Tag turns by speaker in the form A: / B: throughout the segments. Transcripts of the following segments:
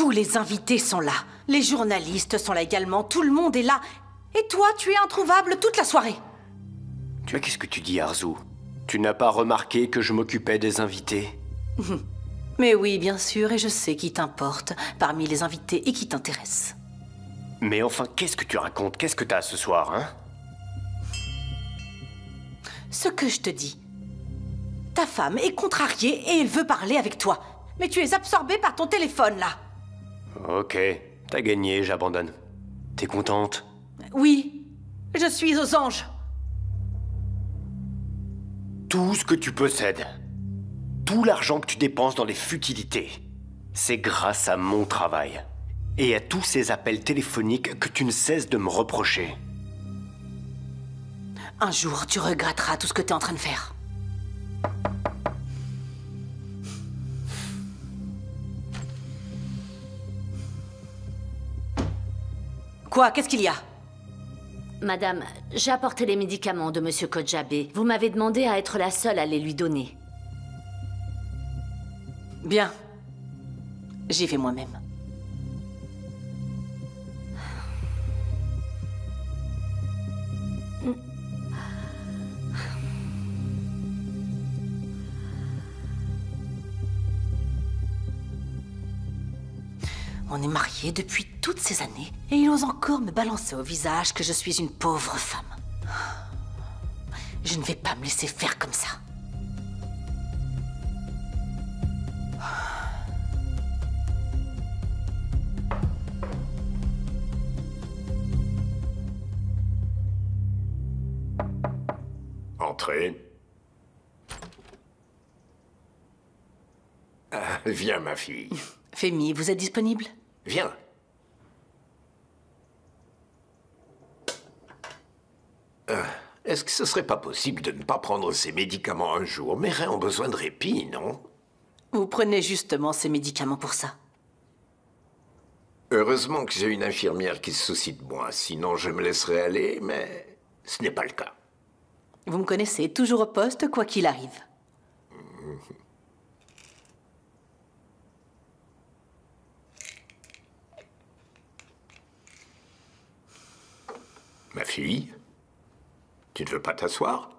A: Tous les invités sont là. Les journalistes sont là également. Tout le monde est là. Et toi, tu es introuvable toute la soirée.
B: Mais qu'est-ce que tu dis, Arzu? Tu n'as pas remarqué que je m'occupais des invités?
A: Mais oui, bien sûr, et je sais qui t'importe parmi les invités et qui t'intéresse.
B: Mais enfin, qu'est-ce que tu racontes? Qu'est-ce que t'as ce soir, hein?
A: Ce que je te dis. Ta femme est contrariée et elle veut parler avec toi. Mais tu es absorbé par ton téléphone, là.
B: Ok, t'as gagné, j'abandonne. T'es contente?
A: Oui, je suis aux anges.
B: Tout ce que tu possèdes, tout l'argent que tu dépenses dans les futilités, c'est grâce à mon travail. Et à tous ces appels téléphoniques que tu ne cesses de me reprocher.
A: Un jour, tu regretteras tout ce que tu es en train de faire. Quoi? Qu'est-ce qu'il y a?
C: Madame, j'ai apporté les médicaments de Monsieur Kodjabé. Vous m'avez demandé à être la seule à les lui donner.
A: Bien. J'y vais moi-même. On est mariés depuis toutes ces années et il ose encore me balancer au visage que je suis une pauvre femme. Je ne vais pas me laisser faire comme ça.
D: Entrez. Viens, ma fille.
A: Femi, vous êtes disponible?
D: Viens. Est-ce que ce serait pas possible de ne pas prendre ces médicaments un jour? Mes reins ont besoin de répit, non?
A: Vous prenez justement ces médicaments pour ça.
D: Heureusement que j'ai une infirmière qui se soucie de moi, sinon je me laisserais aller, mais ce n'est pas le cas.
A: Vous me connaissez, toujours au poste, quoi qu'il arrive.
D: Ma fille, tu ne veux pas t'asseoir?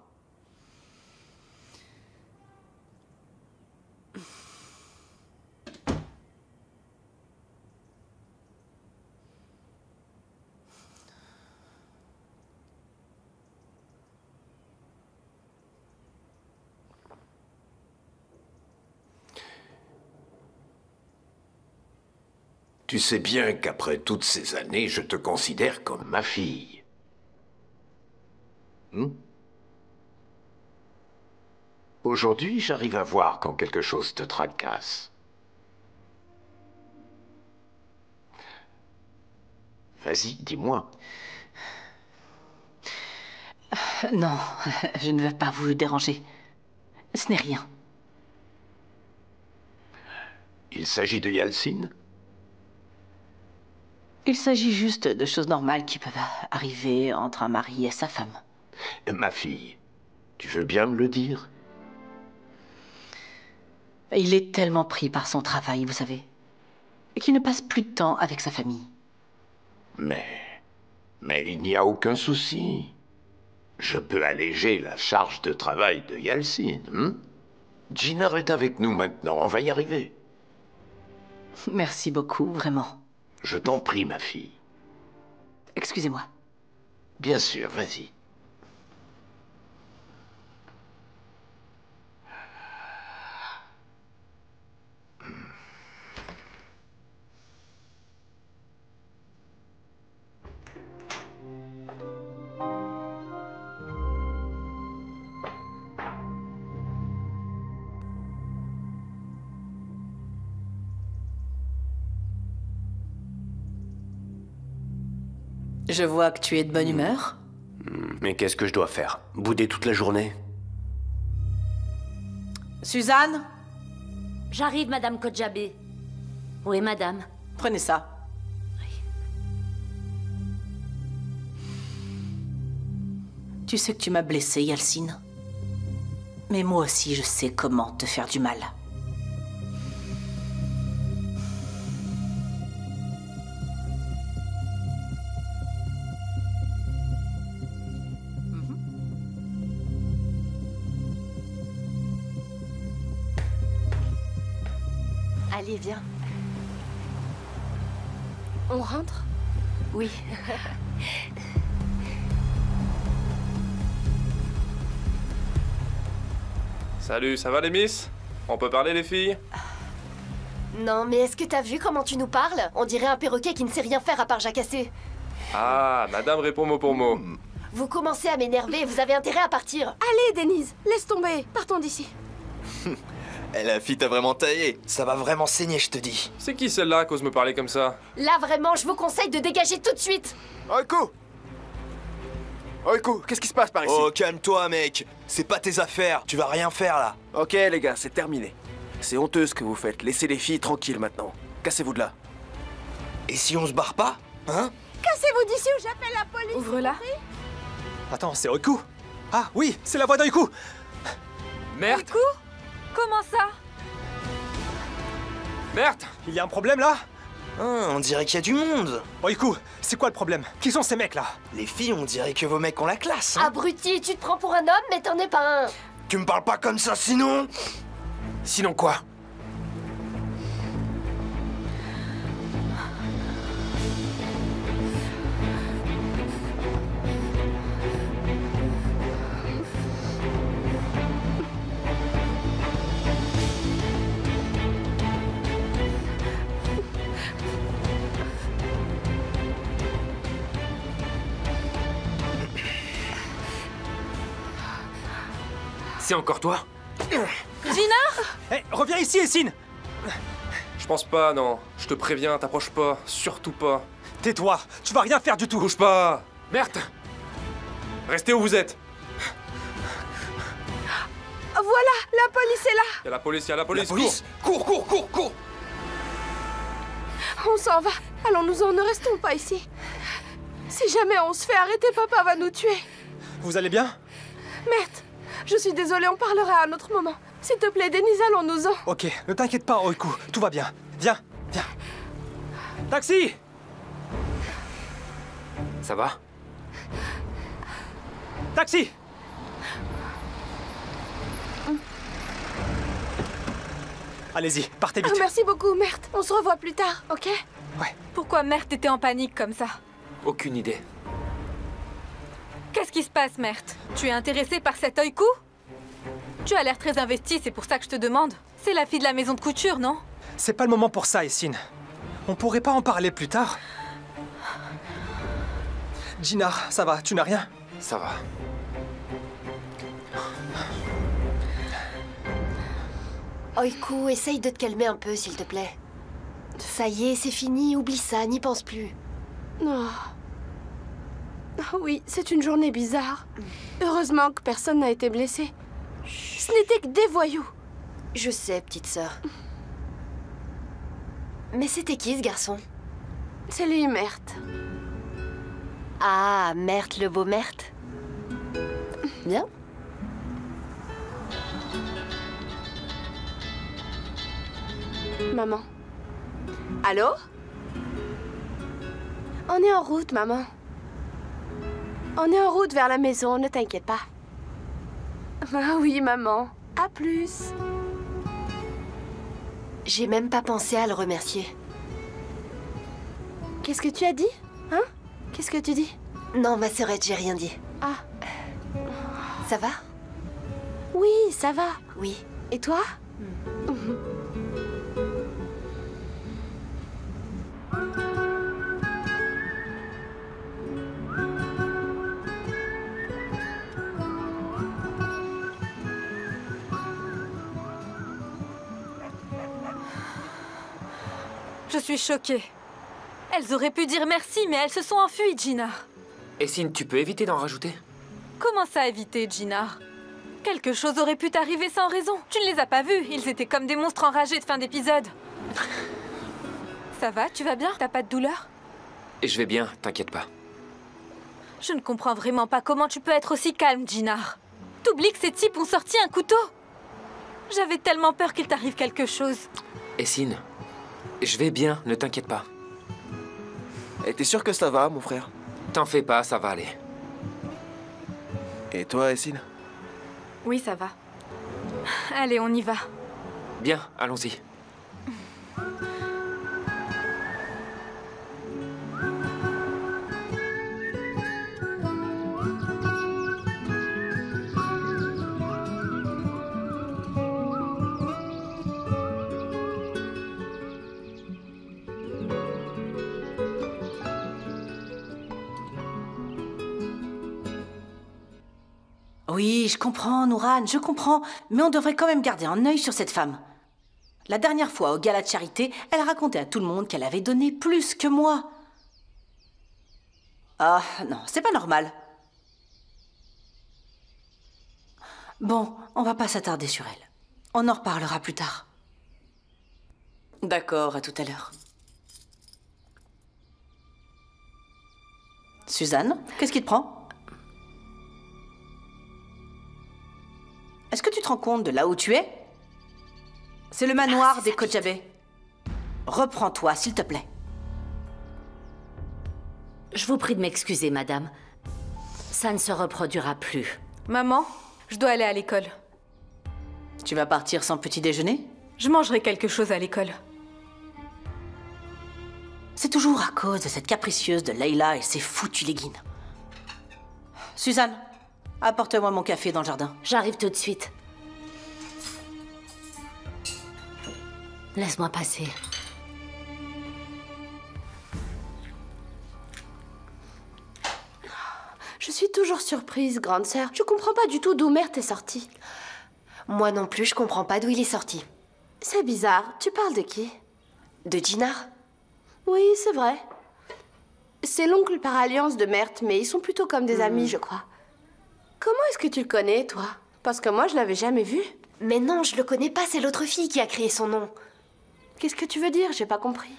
D: Tu sais bien qu'après toutes ces années, je te considère comme ma fille. Aujourd'hui, j'arrive à voir quand quelque chose te tracasse. Vas-y, dis-moi.
A: Non, je ne veux pas vous déranger. Ce n'est rien.
D: Il s'agit de Yalcine?
A: Il s'agit juste de choses normales qui peuvent arriver entre un mari et sa femme.
D: Ma fille, tu veux bien me le dire?
A: Il est tellement pris par son travail, vous savez, qu'il ne passe plus de temps avec sa famille.
D: Mais il n'y a aucun souci. Je peux alléger la charge de travail de Yalcine. Gina est avec nous maintenant, on va y arriver.
A: Merci beaucoup, vraiment.
D: Je t'en prie, ma fille.
A: Excusez-moi.
D: Bien sûr, vas-y.
A: Je vois que tu es de bonne humeur.
B: Mais qu'est-ce que je dois faire? Bouder toute la journée?
A: Suzanne,
C: J'arrive, Madame Kodjabé. Oui, Madame.
A: prenez ça. Tu sais que tu m'as blessée, Yalcine. Mais moi aussi, je sais comment te faire du mal.
E: Allez, viens.
F: On rentre?
E: Oui.
G: Salut, ça va les miss? On peut parler les filles?
E: Non, mais est-ce que t'as vu comment tu nous parles? On dirait un perroquet qui ne sait rien faire à part jacasser.
G: Ah, madame répond mot pour mot.
E: Vous commencez à m'énerver, vous avez intérêt à partir.
F: Allez, Denise, laisse tomber. Partons d'ici.
H: La fille t'a vraiment taillé. Ça va vraiment saigner, je te dis.
G: C'est qui celle-là qui ose me parler comme ça?
E: Là, vraiment, je vous conseille de dégager tout de suite.
I: Oiku! Oiku, qu'est-ce qui se passe par ici?
H: Oh, calme-toi, mec. C'est pas tes affaires. Tu vas rien faire, là.
I: Ok, les gars, c'est terminé. C'est honteux ce que vous faites. Laissez les filles tranquilles maintenant. Cassez-vous de là.
H: Et si on se barre pas? Hein?
F: Cassez-vous d'ici ou j'appelle la police.
J: Ouvre-la. Attends, c'est Oiku? Ah oui, c'est la voix d'Oiku. Merde.
K: Oiku? Comment ça?
J: Merde, il y a un problème là?
H: Ah, on dirait qu'il y a du monde.
J: Oiku, c'est quoi le problème? Qui sont ces mecs là?
H: Les filles, on dirait que vos mecs ont la classe. Hein?
E: Abruti, tu te prends pour un homme, mais t'en es pas un.
H: Tu me parles pas comme ça, sinon...
I: Sinon quoi?
L: C'est encore toi?
K: Gina?
J: Hé, reviens ici, Essine!
G: Je pense pas, non. Je te préviens, t'approches pas. Surtout pas.
J: Tais-toi, tu vas rien faire du tout!
G: Bouge pas!
L: Merde!
G: Restez où vous êtes!
F: Voilà, la police est là.
G: Y'a la police, y'a la police!
H: La police? Cours, cours, cours, cours!
F: On s'en va. Allons-nous-en, ne restons pas ici. Si jamais on se fait arrêter, papa va nous tuer.
J: Vous allez bien?
F: Merde. Je suis désolée, on parlera à un autre moment. S'il te plaît, Denise, allons-nous-en.
J: Ok, ne t'inquiète pas, Oiku, tout va bien. Viens, viens. Taxi!
L: Ça va?
J: Taxi! Allez-y, partez vite.
F: Merci beaucoup, Merde. On se revoit plus tard, ok?
J: Ouais.
K: Pourquoi Mert était en panique comme ça?
L: Aucune idée.
K: Qu'est-ce qui se passe, Mert? Tu es intéressé par cet Oiku? Tu as l'air très investi, c'est pour ça que je te demande. C'est la fille de la maison de couture, non?
J: C'est pas le moment pour ça, Essine. On pourrait pas en parler plus tard? Ginar, ça va, tu n'as rien?
L: Ça va.
E: Oiku, essaye de te calmer un peu, s'il te plaît. Ça y est, c'est fini, oublie ça, n'y pense plus.
F: Oh. Oui, c'est une journée bizarre. Heureusement que personne n'a été blessé. Ce n'était que des voyous.
E: Je sais, petite sœur. Mais c'était qui, ce garçon?
F: C'est lui, Mert.
E: Ah, Mert, le beau Mert. Bien.
F: Maman. Allô? On est en route, maman. On est en route vers la maison, ne t'inquiète pas. Ah oui, maman. À plus.
E: J'ai même pas pensé à le remercier.
F: Qu'est-ce que tu as dit? Hein? Qu'est-ce que tu dis?
E: Non, ma sœurette, j'ai rien dit.
F: Ah.
E: Ça va?
F: Oui, ça va.
E: Oui.
F: Et toi?
K: Je suis choquée. Elles auraient pu dire merci, mais elles se sont enfuies, Ginar.
L: Essine, tu peux éviter d'en rajouter?
K: Comment ça éviter, Ginar? Quelque chose aurait pu t'arriver sans raison. Tu ne les as pas vus, ils étaient comme des monstres enragés de fin d'épisode. Ça va, tu vas bien? T'as pas de douleur?
L: Et je vais bien, t'inquiète pas.
K: Je ne comprends vraiment pas comment tu peux être aussi calme, Ginar. T'oublies que ces types ont sorti un couteau? J'avais tellement peur qu'il t'arrive quelque chose.
L: Essine, je vais bien, ne t'inquiète pas.
I: Et t'es sûr que ça va, mon frère?
L: T'en fais pas, ça va aller.
I: Et toi, Essine?
K: Oui, ça va. Allez, on y va.
L: Bien, allons-y.
A: Oui, je comprends, Nouran, je comprends. Mais on devrait quand même garder un œil sur cette femme. La dernière fois, au gala de charité, elle a raconté à tout le monde qu'elle avait donné plus que moi. Ah, non, c'est pas normal. Bon, on va pas s'attarder sur elle. On en reparlera plus tard. D'accord, à tout à l'heure. Suzanne, qu'est-ce qui te prend ? Est-ce que tu te rends compte de là où tu es? C'est le manoir des Kojabé. Reprends-toi, s'il te plaît.
C: Je vous prie de m'excuser, madame. Ça ne se reproduira plus.
K: Maman, je dois aller à l'école.
A: Tu vas partir sans petit déjeuner?
K: Je mangerai quelque chose à l'école.
A: C'est toujours à cause de cette capricieuse de Leila et ses foutues leggings. Suzanne, apporte-moi mon café dans le jardin.
C: J'arrive tout de suite. Laisse-moi passer.
F: Je suis toujours surprise, grande sœur. Je comprends pas du tout d'où Mert est sorti.
E: Moi non plus, je comprends pas d'où il est sorti.
F: C'est bizarre. Tu parles de qui?
E: De Jinar?
F: Oui, c'est vrai. C'est l'oncle par alliance de Mert, mais ils sont plutôt comme des amis, je crois. Comment est-ce que tu le connais, toi? Parce que moi, je l'avais jamais vu.
E: Mais non, je le connais pas, c'est l'autre fille qui a créé son nom.
F: Qu'est-ce que tu veux dire? J'ai pas compris.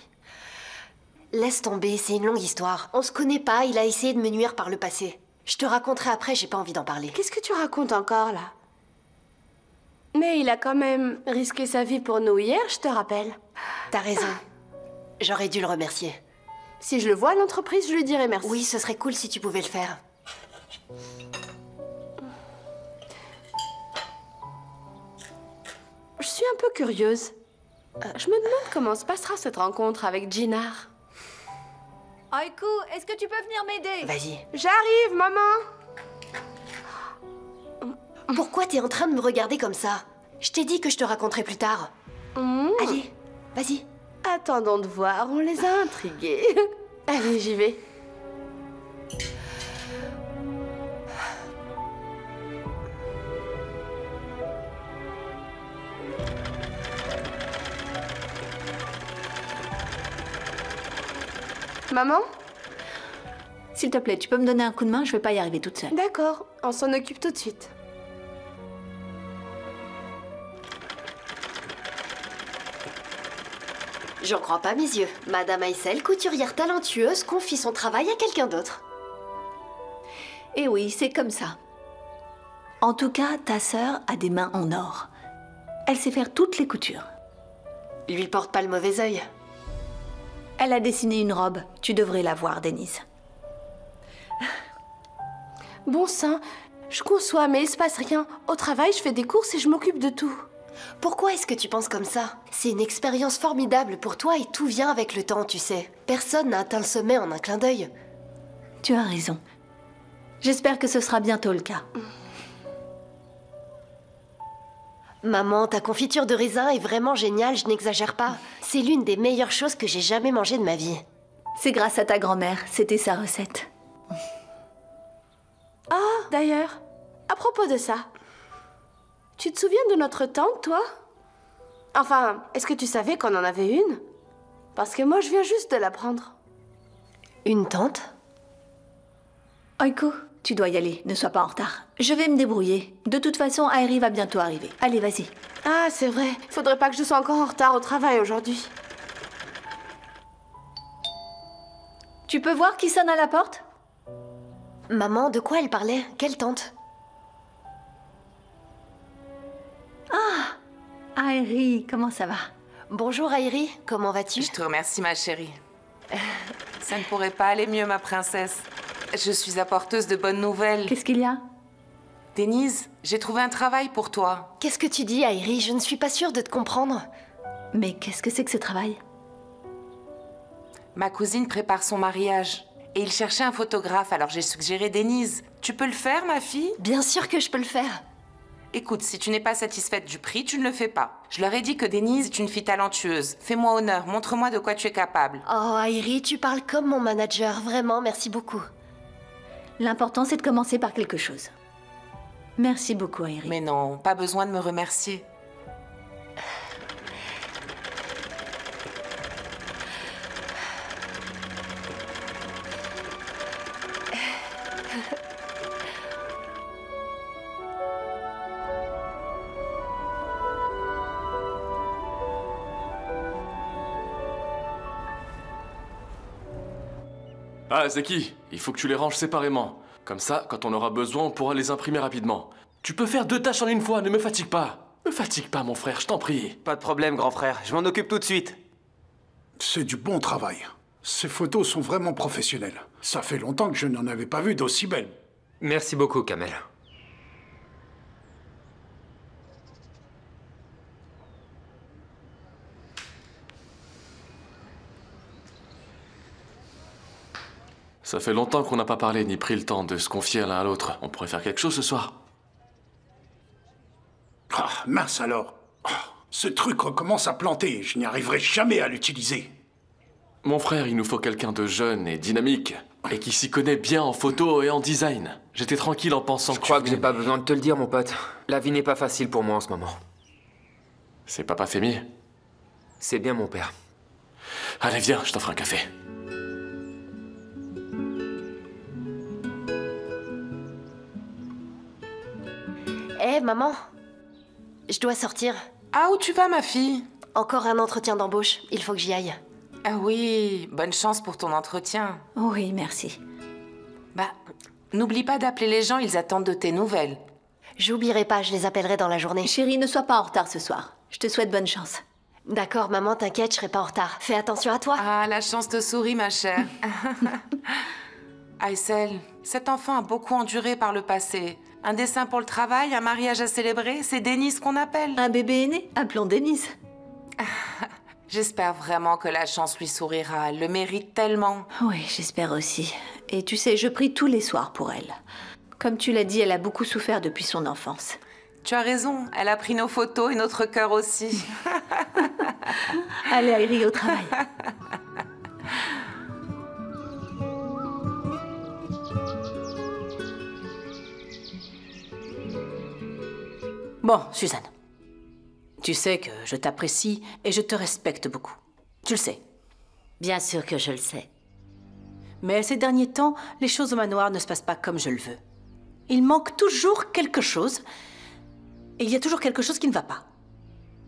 E: Laisse tomber, c'est une longue histoire. On se connaît pas, il a essayé de me nuire par le passé. Je te raconterai après, j'ai pas envie d'en parler.
F: Qu'est-ce que tu racontes encore, là? Mais il a quand même risqué sa vie pour nous hier, je te rappelle.
E: T'as raison. J'aurais dû le remercier.
F: Si je le vois à l'entreprise, je lui dirai merci.
E: Oui, ce serait cool si tu pouvais le faire.
F: Je suis un peu curieuse. Je me demande comment se passera cette rencontre avec Jinar.
K: Oiku, est-ce que tu peux venir m'aider?
E: Vas-y.
F: J'arrive, maman.
E: Pourquoi t'es en train de me regarder comme ça? Je t'ai dit que je te raconterai plus tard. Allez, vas-y.
F: Attendons de voir, on les a intrigués. Allez, j'y vais. Maman?
M: S'il te plaît, tu peux me donner un coup de main? Je vais pas y arriver toute seule.
F: D'accord, on s'en occupe tout de suite.
E: J'en crois pas mes yeux. Madame Aïssel, couturière talentueuse, confie son travail à quelqu'un d'autre.
M: Eh oui, c'est comme ça. En tout cas, ta sœur a des mains en or. Elle sait faire toutes les coutures.
E: Lui porte pas le mauvais œil.
M: Elle a dessiné une robe. Tu devrais la voir, Denise.
F: Bon sang, je conçois, mais il se passe rien. Au travail, je fais des courses et je m'occupe de tout.
E: Pourquoi est-ce que tu penses comme ça? C'est une expérience formidable pour toi et tout vient avec le temps, tu sais. Personne n'a atteint le sommet en un clin d'œil.
M: Tu as raison. J'espère que ce sera bientôt le cas.
E: Maman, ta confiture de raisin est vraiment géniale, je n'exagère pas. C'est l'une des meilleures choses que j'ai jamais mangées de ma vie.
M: C'est grâce à ta grand-mère, c'était sa recette.
F: Ah, d'ailleurs, à propos de ça, tu te souviens de notre tante, toi? Enfin, est-ce que tu savais qu'on en avait une? Parce que moi, je viens juste de l'apprendre.
E: Une tante?
M: Oiku, tu dois y aller, ne sois pas en retard. Je vais me débrouiller. De toute façon, Airi va bientôt arriver. Allez, vas-y.
F: Ah, c'est vrai. Faudrait pas que je sois encore en retard au travail aujourd'hui.
M: Tu peux voir qui sonne à la porte?
E: Maman, de quoi elle parlait? Quelle tante?
M: Ah, Airi, comment ça va?
E: Bonjour Airi, comment vas-tu?
N: Je te remercie ma chérie. Ça ne pourrait pas aller mieux ma princesse. Je suis apporteuse de bonnes nouvelles.
M: Qu'est-ce qu'il y a?
N: Denise, j'ai trouvé un travail pour toi.
E: Qu'est-ce que tu dis Airi? Je ne suis pas sûre de te comprendre.
M: Mais qu'est-ce que c'est que ce travail?
N: Ma cousine prépare son mariage. Et il cherchait un photographe, alors j'ai suggéré Denise. Tu peux le faire, ma fille?
E: Bien sûr que je peux le faire.
N: Écoute, si tu n'es pas satisfaite du prix, tu ne le fais pas. Je leur ai dit que Denise est une fille talentueuse. Fais-moi honneur, montre-moi de quoi tu es capable.
E: Oh, Airi, tu parles comme mon manager. Vraiment, merci beaucoup.
M: L'important, c'est de commencer par quelque chose. Merci beaucoup, Airi.
N: Mais non, pas besoin de me remercier.
O: Ah, Zeki, il faut que tu les ranges séparément. Comme ça, quand on aura besoin, on pourra les imprimer rapidement. Tu peux faire 2 tâches en une fois, ne me fatigue pas. Me fatigue pas, mon frère, je t'en prie.
I: Pas de problème, grand frère. Je m'en occupe tout de suite.
P: C'est du bon travail. Ces photos sont vraiment professionnelles. Ça fait longtemps que je n'en avais pas vu d'aussi belles.
L: Merci beaucoup, Kamel.
O: Ça fait longtemps qu'on n'a pas parlé ni pris le temps de se confier l'un à l'autre. On pourrait faire quelque chose ce soir.
P: Ah, mince alors. Oh, ce truc recommence à planter. Je n'y arriverai jamais à l'utiliser.
O: Mon frère, il nous faut quelqu'un de jeune et dynamique. Et qui s'y connaît bien en photo et en design. J'étais tranquille en pensant
L: Je crois que j'ai pas besoin de te le dire, mon pote. La vie n'est pas facile pour moi en ce moment.
O: C'est Papa Femi?
L: C'est bien mon père.
O: Allez, viens, je t'offre un café.
E: Hé, maman. Je dois sortir.
N: Ah, où tu vas, ma fille?
E: Encore un entretien d'embauche. Il faut que j'y aille.
N: Ah oui, bonne chance pour ton entretien.
M: Oui, merci.
N: Bah, n'oublie pas d'appeler les gens, ils attendent de tes nouvelles.
E: J'oublierai pas, je les appellerai dans la journée.
M: Chérie, ne sois pas en retard ce soir. Je te souhaite bonne chance.
E: D'accord, maman, t'inquiète, je serai pas en retard. Fais attention à toi.
N: Ah, la chance te sourit, ma chère. Aïssel, cet enfant a beaucoup enduré par le passé. Un dessin pour le travail, un mariage à célébrer, c'est Denise qu'on appelle.
M: Un bébé est né, appelons Denise.
N: J'espère vraiment que la chance lui sourira. Elle le mérite tellement.
M: Oui, j'espère aussi. Et tu sais, je prie tous les soirs pour elle. Comme tu l'as dit, elle a beaucoup souffert depuis son enfance.
N: Tu as raison, elle a pris nos photos et notre cœur aussi.
M: Allez, Airi, au travail.
A: Bon, Suzanne. Tu sais que je t'apprécie et je te respecte beaucoup. Tu le sais.
C: Bien sûr que je le sais.
A: Mais ces derniers temps, les choses au manoir ne se passent pas comme je le veux. Il manque toujours quelque chose. Et il y a toujours quelque chose qui ne va pas.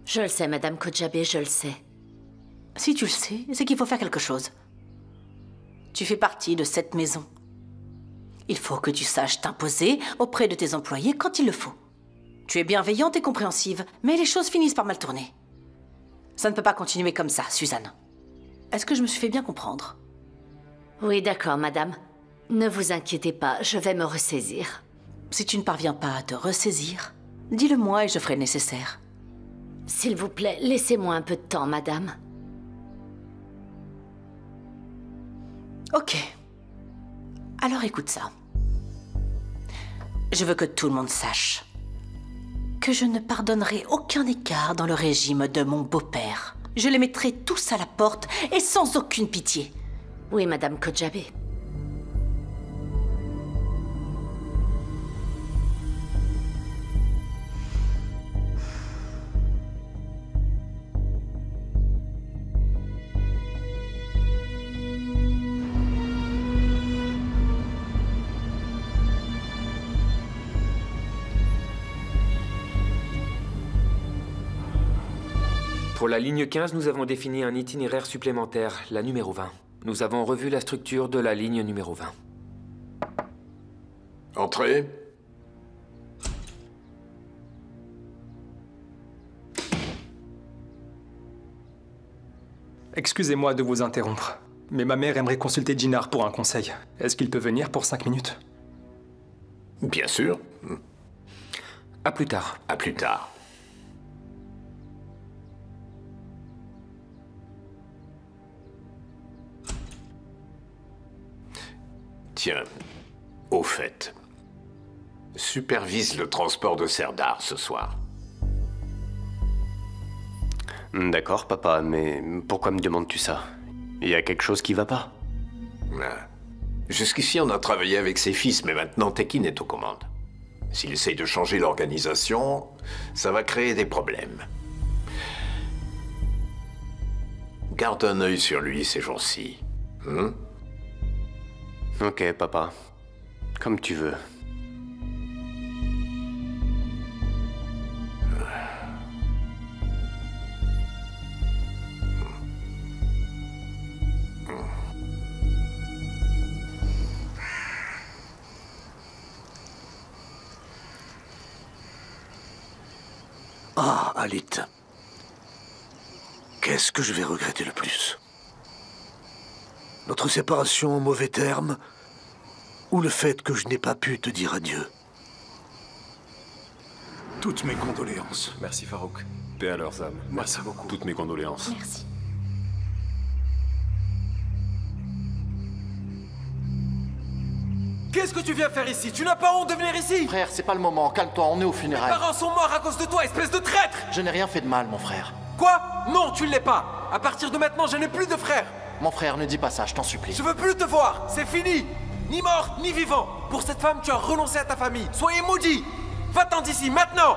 C: Je le sais, Madame Kojabe, je le sais.
A: Si tu le sais, c'est qu'il faut faire quelque chose. Tu fais partie de cette maison. Il faut que tu saches t'imposer auprès de tes employés quand il le faut. Tu es bienveillante et compréhensive, mais les choses finissent par mal tourner. Ça ne peut pas continuer comme ça, Suzanne. Est-ce que je me suis fait bien comprendre?
C: Oui, d'accord, madame. Ne vous inquiétez pas, je vais me ressaisir.
A: Si tu ne parviens pas à te ressaisir, dis-le-moi et je ferai le nécessaire.
C: S'il vous plaît, laissez-moi un peu de temps, madame.
A: Ok. Alors écoute ça. Je veux que tout le monde sache que je ne pardonnerai aucun écart dans le régime de mon beau-père. Je les mettrai tous à la porte et sans aucune pitié.
C: Oui, Madame Kojabe.
L: Pour la ligne 15, nous avons défini un itinéraire supplémentaire, la numéro 20. Nous avons revu la structure de la ligne numéro 20.
D: Entrez.
J: Excusez-moi de vous interrompre, mais ma mère aimerait consulter Jinar pour un conseil. Est-ce qu'il peut venir pour 5 minutes?
D: Bien sûr.
L: À plus tard.
D: À plus tard. Tiens, au fait, supervise le transport de Serdar ce soir.
B: D'accord, papa, mais pourquoi me demandes-tu ça? Il y a quelque chose qui va pas?
D: Jusqu'ici, on a travaillé avec ses fils, mais maintenant Tekin est aux commandes. S'il essaye de changer l'organisation, ça va créer des problèmes. Garde un œil sur lui ces jours-ci.
B: Ok, papa. Comme tu veux.
Q: Ah, Alit. Qu'est-ce que je vais regretter le plus? Notre séparation en mauvais termes ou le fait que je n'ai pas pu te dire adieu?
P: Toutes mes condoléances.
J: Merci Farouk. Paix à leurs âmes.
P: Merci beaucoup.
J: Toutes mes condoléances.
E: Merci.
J: Qu'est-ce que tu viens faire ici? Tu n'as pas honte de venir ici?
R: Frère, c'est pas le moment. Calme-toi, on est aux funérailles.
J: Mes parents sont morts à cause de toi, espèce de traître!
R: Je n'ai rien fait de mal, mon frère.
J: Quoi? Non, tu ne l'es pas. À partir de maintenant, je n'ai plus de frère.
R: Mon frère, ne dis pas ça, je t'en supplie.
J: Je veux plus te voir. C'est fini. Ni mort, ni vivant. Pour cette femme, tu as renoncé à ta famille. Soyez maudits. Va-t'en d'ici, maintenant!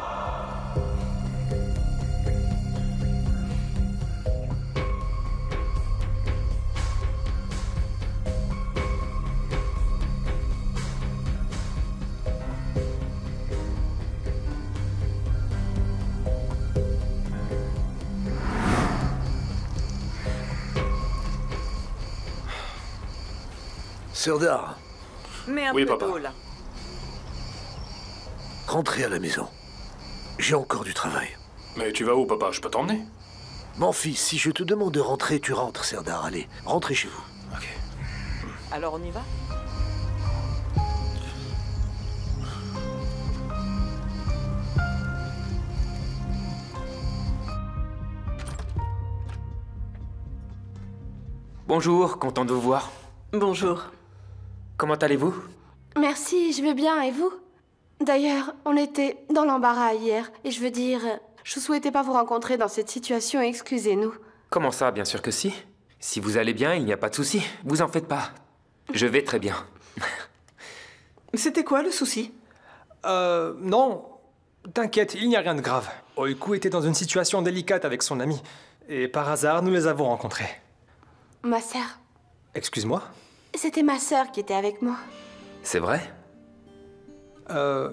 Q: Serdar.
S: Mais un
Q: Oui,
S: peu
Q: papa.
S: tôt, là.
Q: Rentrez à la maison. J'ai encore du travail.
P: Mais tu vas où, papa? Je peux t'emmener?
Q: Mon fils, si je te demande de rentrer, tu rentres, Serdar. Allez, rentrez chez vous.
S: Alors on y va?
L: Bonjour, content de vous voir.
S: Bonjour.
L: Comment allez-vous?
F: Merci, je vais bien, et vous? D'ailleurs, on était dans l'embarras hier, et je veux dire, je souhaitais pas vous rencontrer dans cette situation, excusez-nous.
L: Comment ça? Bien sûr que si. Si vous allez bien, il n'y a pas de souci. Vous en faites pas. Je vais très bien.
S: C'était quoi le souci?
J: Non. T'inquiète, il n'y a rien de grave. Oiku était dans une situation délicate avec son ami. Et par hasard, nous les avons rencontrés.
F: Ma sœur.
J: Excuse-moi?
F: C'était ma sœur qui était avec moi.
L: C'est vrai?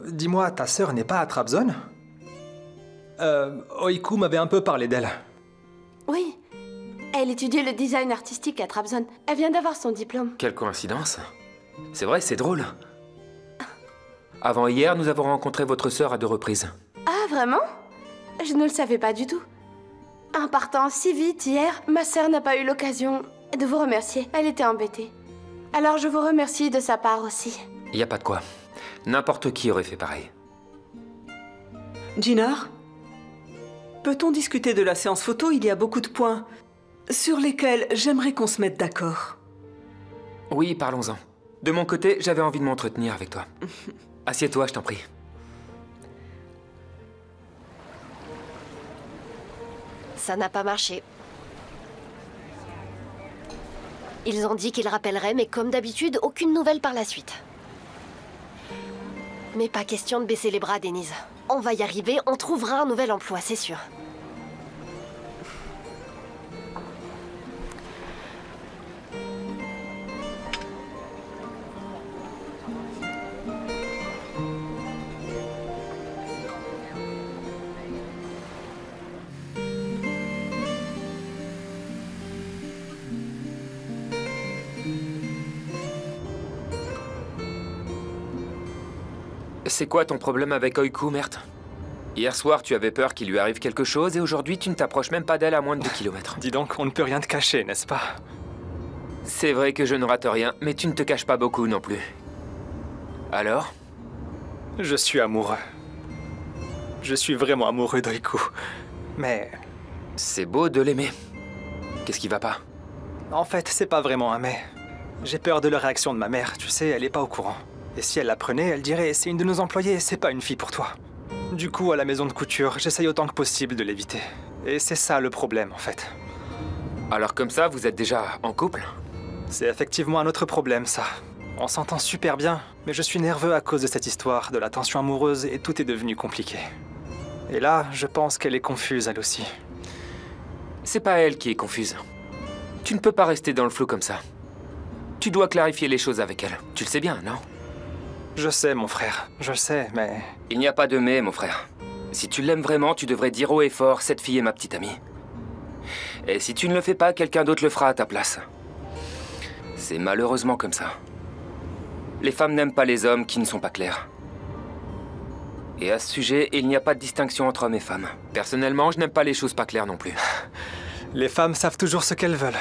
J: Dis-moi, ta sœur n'est pas à Trabzon? Oiku m'avait un peu parlé d'elle.
F: Oui. Elle étudiait le design artistique à Trabzon. Elle vient d'avoir son diplôme.
L: Quelle coïncidence. C'est vrai, c'est drôle. Avant hier, nous avons rencontré votre sœur à 2 reprises.
F: Ah, vraiment? Je ne le savais pas du tout. En partant si vite hier, ma sœur n'a pas eu l'occasion de vous remercier. Elle était embêtée. Alors je vous remercie de sa part aussi.
L: Il n'y a pas de quoi. N'importe qui aurait fait pareil.
S: Jinar? Peut-on discuter de la séance photo? Il y a beaucoup de points sur lesquels j'aimerais qu'on se mette d'accord.
L: Oui, parlons-en. De mon côté, j'avais envie de m'entretenir avec toi. Assieds-toi, je t'en prie.
E: Ça n'a pas marché. Ils ont dit qu'ils rappelleraient, mais comme d'habitude, aucune nouvelle par la suite. Mais pas question de baisser les bras, Denise. On va y arriver, on trouvera un nouvel emploi, c'est sûr.
L: C'est quoi ton problème avec Oiku, Mert? Hier soir, tu avais peur qu'il lui arrive quelque chose et aujourd'hui, tu ne t'approches même pas d'elle à moins de 2 kilomètres.
J: Dis donc, on ne peut rien te cacher, n'est-ce pas?
L: C'est vrai que je ne rate rien, mais tu ne te caches pas beaucoup non plus. Alors?
J: Je suis amoureux. Je suis vraiment amoureux d'Oiku. Mais...
L: C'est beau de l'aimer. Qu'est-ce qui va pas?
J: En fait, c'est pas vraiment un mais. J'ai peur de la réaction de ma mère, tu sais, elle est pas au courant. Et si elle l'apprenait, elle dirait « c'est une de nos employées, c'est pas une fille pour toi ». Du coup, à la maison de couture, j'essaye autant que possible de l'éviter. Et c'est ça le problème, en fait.
L: Alors comme ça, vous êtes déjà en couple?
J: C'est effectivement un autre problème, ça. On s'entend super bien, mais je suis nerveux à cause de cette histoire, de la tension amoureuse, et tout est devenu compliqué. Et là, je pense qu'elle est confuse, elle aussi.
L: C'est pas elle qui est confuse. Tu ne peux pas rester dans le flou comme ça. Tu dois clarifier les choses avec elle. Tu le sais bien, non?
J: Je sais, mon frère. Je sais, mais...
L: Il n'y a pas de mais, mon frère. Si tu l'aimes vraiment, tu devrais dire haut et fort, cette fille est ma petite amie. Et si tu ne le fais pas, quelqu'un d'autre le fera à ta place. C'est malheureusement comme ça. Les femmes n'aiment pas les hommes qui ne sont pas clairs. Et à ce sujet, il n'y a pas de distinction entre hommes et femmes. Personnellement, je n'aime pas les choses pas claires non plus.
J: Les femmes savent toujours ce qu'elles veulent.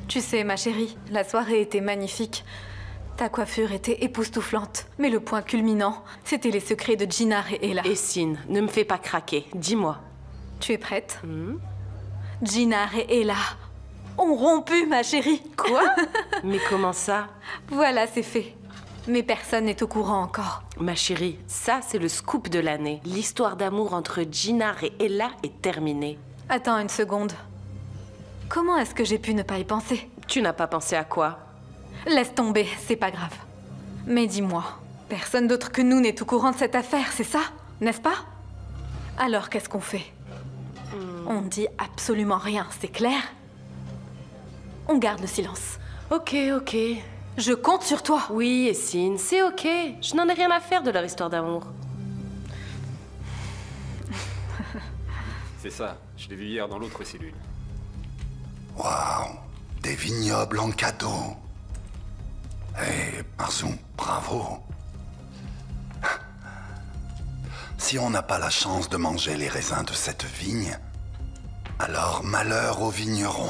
K: Tu sais, ma chérie, la soirée était magnifique. Ta coiffure était époustouflante. Mais le point culminant, c'était les secrets de Gina et Ella.
F: Essine, ne me fais pas craquer. Dis-moi.
K: Tu es prête? Gina et Ella ont rompu, ma chérie.
F: Quoi? Mais comment ça?
K: Voilà, c'est fait. Mais personne n'est au courant encore.
F: Ma chérie, ça c'est le scoop de l'année. L'histoire d'amour entre Gina et Ella est terminée.
K: Attends une seconde. Comment est-ce que j'ai pu ne pas y penser?
F: Tu n'as pas pensé à quoi?
K: Laisse tomber, c'est pas grave. Mais dis-moi, personne d'autre que nous n'est au courant de cette affaire, c'est ça? N'est-ce pas? Alors qu'est-ce qu'on fait? On dit absolument rien, c'est clair? On garde le silence.
F: Ok, ok.
K: Je compte sur toi.
F: Oui, Essine, c'est ok. Je n'en ai rien à faire de leur histoire d'amour.
T: C'est ça, je l'ai vu hier dans l'autre cellule.
U: Waouh, des vignobles en cadeau. Hé, Marson, bravo. Si on n'a pas la chance de manger les raisins de cette vigne, alors malheur aux vignerons.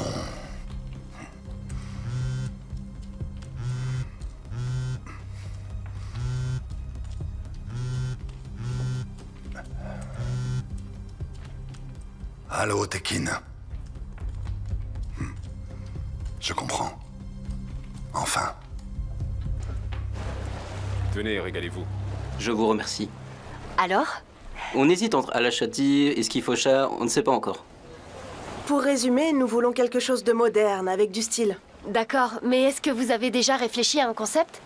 U: Allô, Tekin. Je comprends. Enfin.
T: Tenez, régalez-vous.
V: Je vous remercie.
E: Alors?
V: On hésite entre Alashati et Skifosha, on ne sait pas encore.
W: Pour résumer, nous voulons quelque chose de moderne, avec du style.
E: D'accord, mais est-ce que vous avez déjà réfléchi à un concept?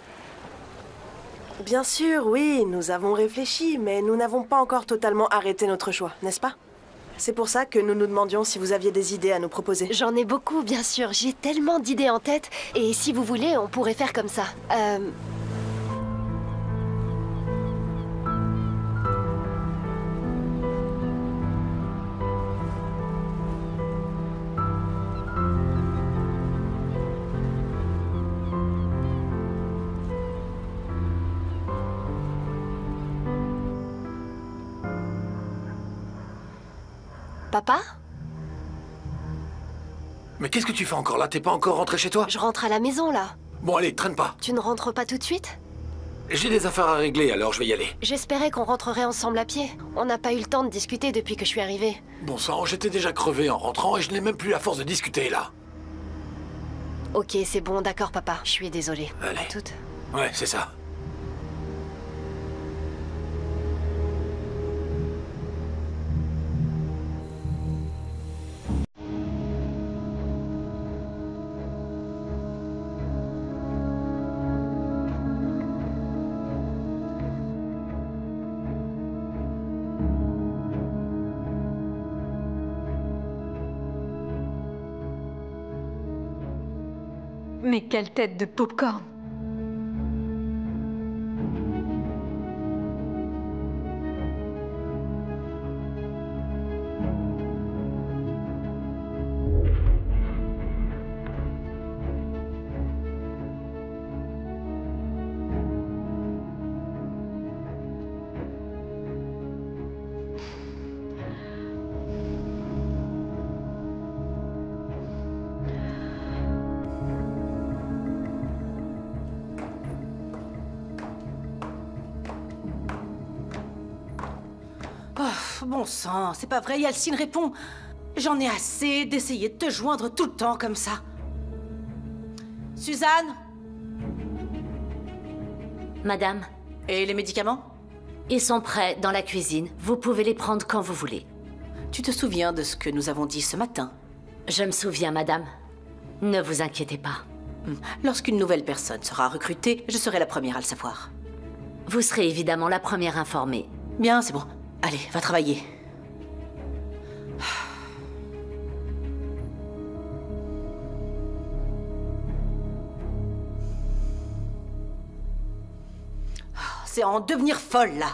W: Bien sûr, oui, nous avons réfléchi, mais nous n'avons pas encore totalement arrêté notre choix, n'est-ce pas? C'est pour ça que nous nous demandions si vous aviez des idées à nous proposer.
E: J'en ai beaucoup, bien sûr. J'ai tellement d'idées en tête. Et si vous voulez, on pourrait faire comme ça. Papa?
Q: Mais qu'est-ce que tu fais encore là? T'es pas encore rentré chez toi?
E: Je rentre à la maison, là.
Q: Bon, allez, traîne pas.
E: Tu ne rentres pas tout de suite?
Q: J'ai des affaires à régler, alors je vais y aller.
E: J'espérais qu'on rentrerait ensemble à pied. On n'a pas eu le temps de discuter depuis que je suis arrivée.
Q: Bon sang, j'étais déjà crevé en rentrant et je n'ai même plus la force de discuter, là.
E: Ok, c'est bon, d'accord, papa. Je suis désolée.
Q: Allez.
E: À toutes.
Q: Ouais, c'est ça.
K: Mais quelle tête de popcorn!
A: Oh, bon sang, c'est pas vrai, Yalcine répond. J'en ai assez d'essayer de te joindre tout le temps comme ça. Suzanne?
C: Madame?
A: Et les médicaments?
C: Ils sont prêts dans la cuisine. Vous pouvez les prendre quand vous voulez.
A: Tu te souviens de ce que nous avons dit ce matin?
C: Je me souviens, madame. Ne vous inquiétez pas.
A: Lorsqu'une nouvelle personne sera recrutée, je serai la première à le savoir.
C: Vous serez évidemment la première informée.
A: Bien, c'est bon. Allez, va travailler. C'est en devenir folle, là.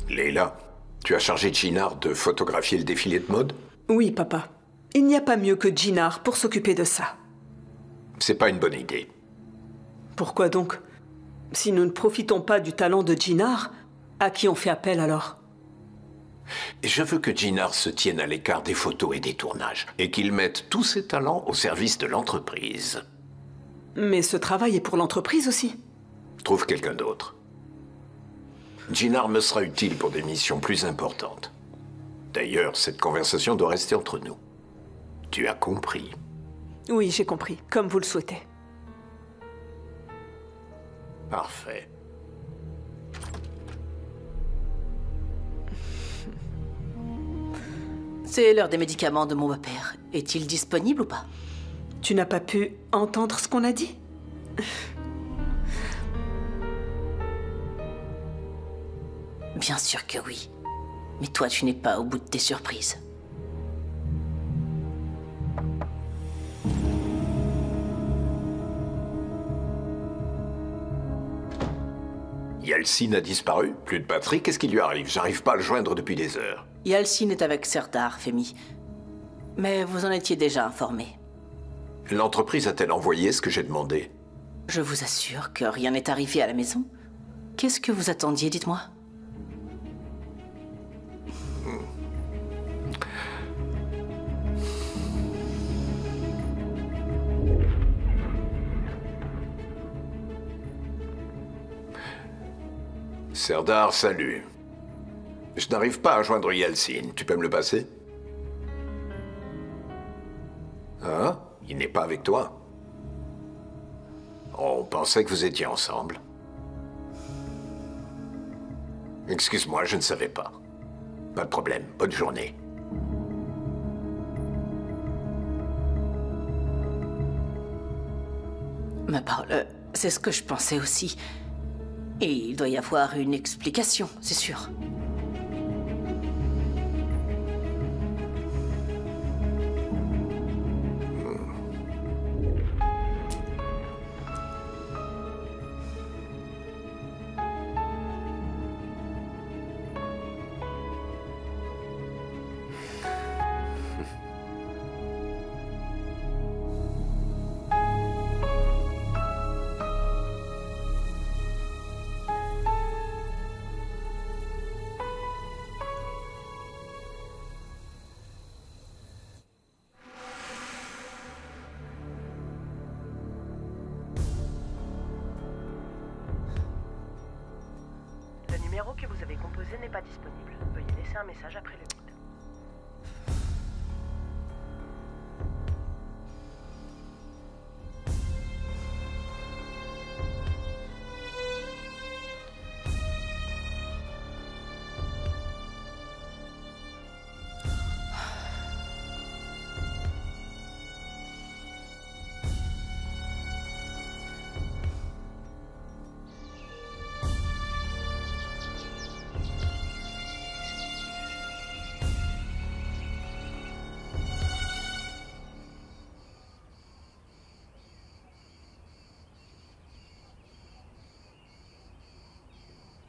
D: Leila, tu as chargé Gennard de photographier le défilé de mode?
S: Oui, papa. Il n'y a pas mieux que Gennard pour s'occuper de ça.
D: C'est pas une bonne idée.
S: Pourquoi donc? Si nous ne profitons pas du talent de Gennard, à qui on fait appel alors?
D: Je veux que Gennard se tienne à l'écart des photos et des tournages, et qu'il mette tous ses talents au service de l'entreprise.
S: Mais ce travail est pour l'entreprise aussi.
D: Trouve quelqu'un d'autre. Gennard me sera utile pour des missions plus importantes. D'ailleurs, cette conversation doit rester entre nous. Tu as compris?
S: Oui, j'ai compris, comme vous le souhaitez.
D: Parfait.
A: C'est l'heure des médicaments de mon beau-père. Est-il disponible ou pas?
S: Tu n'as pas pu entendre ce qu'on a dit?
A: Bien sûr que oui. Mais toi, tu n'es pas au bout de tes surprises.
D: Yalcine a disparu? Plus de batterie? Qu'est-ce qui lui arrive? J'arrive pas à le joindre depuis des heures.
A: Yalcine est avec Serdar, Femi. Mais vous en étiez déjà informé.
D: L'entreprise a-t-elle envoyé ce que j'ai demandé?
A: Je vous assure que rien n'est arrivé à la maison. Qu'est-ce que vous attendiez, dites-moi?
D: Serdar, salut. Je n'arrive pas à joindre Yalcine. Tu peux me le passer? Hein? Il n'est pas avec toi? On pensait que vous étiez ensemble. Excuse-moi, je ne savais pas. Pas de problème. Bonne journée.
A: Ma parole, c'est ce que je pensais aussi. Et il doit y avoir une explication, c'est sûr.
W: Le numéro que vous avez composé n'est pas disponible. Veuillez laisser un message après le bip.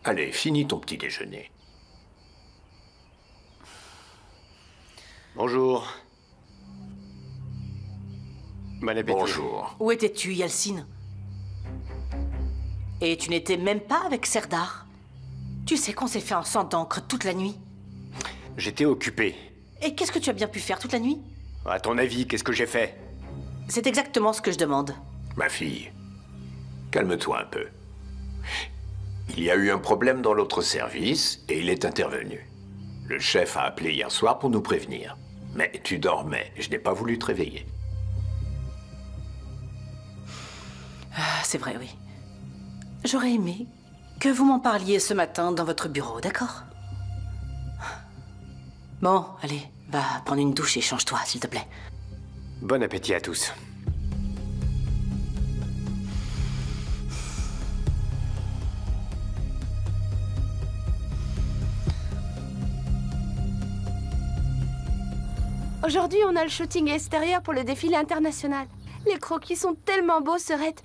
D: Allez, finis ton petit déjeuner.
B: Bonjour. Bon appétit.
D: Bonjour.
A: Où étais-tu, Yalcine? Et tu n'étais même pas avec Serdar? Tu sais qu'on s'est fait un sang d'encre toute la nuit.
B: J'étais occupé.
A: Et qu'est-ce que tu as bien pu faire toute la nuit?
B: À ton avis, qu'est-ce que j'ai fait?
A: C'est exactement ce que je demande.
D: Ma fille, calme-toi un peu. Il y a eu un problème dans l'autre service et il est intervenu. Le chef a appelé hier soir pour nous prévenir. Mais tu dormais, je n'ai pas voulu te réveiller.
A: Ah, c'est vrai, oui. J'aurais aimé que vous m'en parliez ce matin dans votre bureau, d'accord? Bon, allez, va prendre une douche et change-toi, s'il te plaît.
B: Bon appétit à tous.
F: Aujourd'hui, on a le shooting extérieur pour le défilé international. Les croquis sont tellement beaux, Serette.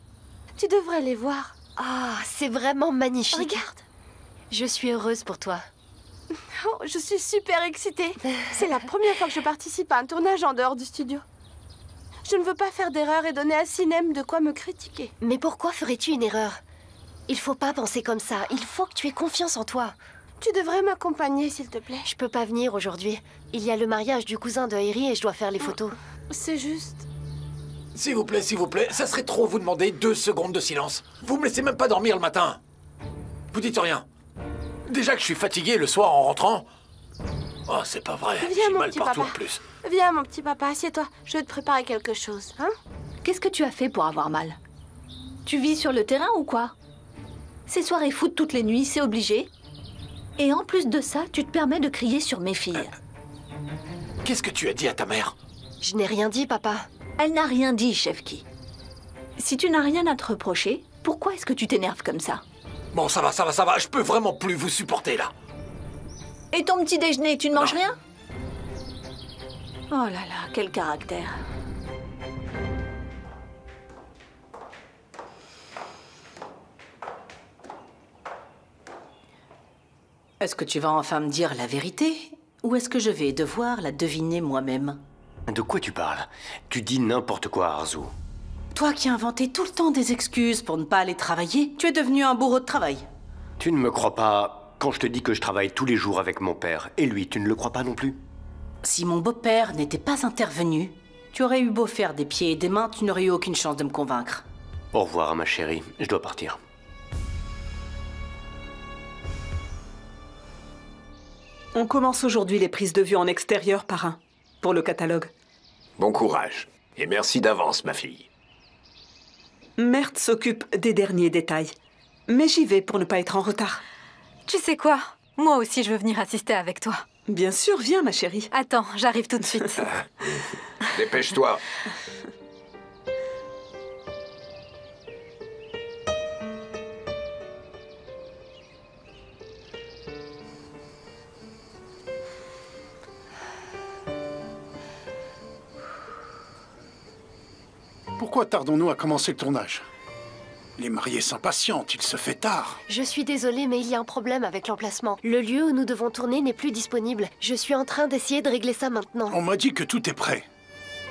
F: Tu devrais les voir.
E: Ah, c'est vraiment magnifique.
F: Regarde.
E: Je suis heureuse pour toi.
F: Oh, je suis super excitée. C'est la première fois que je participe à un tournage en dehors du studio. Je ne veux pas faire d'erreur et donner à Sinem de quoi me critiquer.
E: Mais pourquoi ferais-tu une erreur? Il faut pas penser comme ça. Il faut que tu aies confiance en toi.
F: Tu devrais m'accompagner, s'il te plaît.
E: Je peux pas venir aujourd'hui. Il y a le mariage du cousin de Harry et je dois faire les photos.
F: C'est juste...
G: S'il vous plaît, ça serait trop vous demander 2 secondes de silence. Vous me laissez même pas dormir le matin. Vous dites rien. Déjà que je suis fatigué le soir en rentrant. Oh, c'est pas vrai.
F: Viens,
G: J'ai
F: mon
G: mal
F: petit
G: partout
F: papa.
G: en plus.
F: Viens, mon petit papa, assieds-toi. Je vais te préparer quelque chose, hein?
M: Qu'est-ce que tu as fait pour avoir mal? Tu vis sur le terrain ou quoi? Ces soirées foot toutes les nuits, c'est obligé. Et en plus de ça, tu te permets de crier sur mes filles.
G: Qu'est-ce que tu as dit à ta mère?
E: Je n'ai rien dit, papa.
M: Elle n'a rien dit, Chefki. Si tu n'as rien à te reprocher, pourquoi est-ce que tu t'énerves comme ça?
G: Bon, ça va. Je peux vraiment plus vous supporter, là.
M: Et ton petit déjeuner, tu ne manges rien? Oh là là, quel caractère.
A: Est-ce que tu vas enfin me dire la vérité? Ou est-ce que je vais devoir la deviner moi-même?
B: De quoi tu parles? Tu dis n'importe quoi, Arzu.
A: Toi qui as inventé tout le temps des excuses pour ne pas aller travailler, tu es devenu un bourreau de travail.
B: Tu ne me crois pas quand je te dis que je travaille tous les jours avec mon père. Et lui, tu ne le crois pas non plus?
A: Si mon beau-père n'était pas intervenu, tu aurais eu beau faire des pieds et des mains, tu n'aurais eu aucune chance de me convaincre.
B: Au revoir, ma chérie. Je dois partir.
S: On commence aujourd'hui les prises de vue en extérieur, parrain, pour le catalogue.
D: Bon courage. Et merci d'avance, ma fille.
S: Mert s'occupe des derniers détails. Mais j'y vais pour ne pas être en retard.
K: Tu sais quoi? Moi aussi, je veux venir assister avec toi.
S: Bien sûr, viens, ma chérie.
K: Attends, j'arrive tout de suite.
D: Dépêche-toi.
P: Pourquoi tardons-nous à commencer le tournage? Les mariés s'impatientent, il se fait tard.
E: Je suis désolée, mais il y a un problème avec l'emplacement. Le lieu où nous devons tourner n'est plus disponible. Je suis en train d'essayer de régler ça maintenant.
P: On m'a dit que tout est prêt.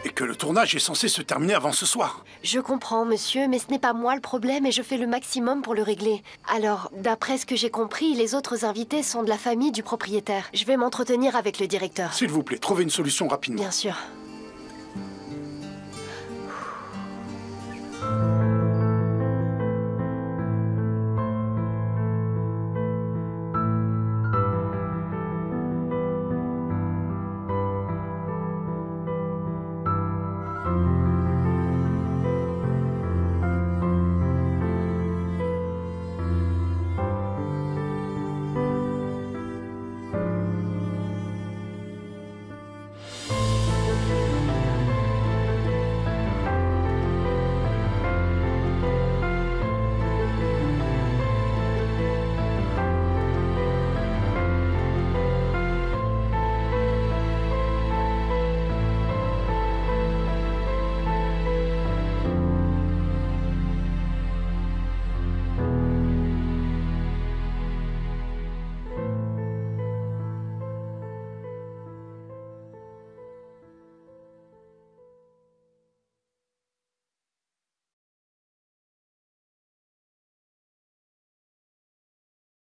P: Et que le tournage est censé se terminer avant ce soir.
E: Je comprends, monsieur, mais ce n'est pas moi le problème et je fais le maximum pour le régler. Alors, d'après ce que j'ai compris, les autres invités sont de la famille du propriétaire. Je vais m'entretenir avec le directeur.
P: S'il vous plaît, trouvez une solution rapidement.
E: Bien sûr.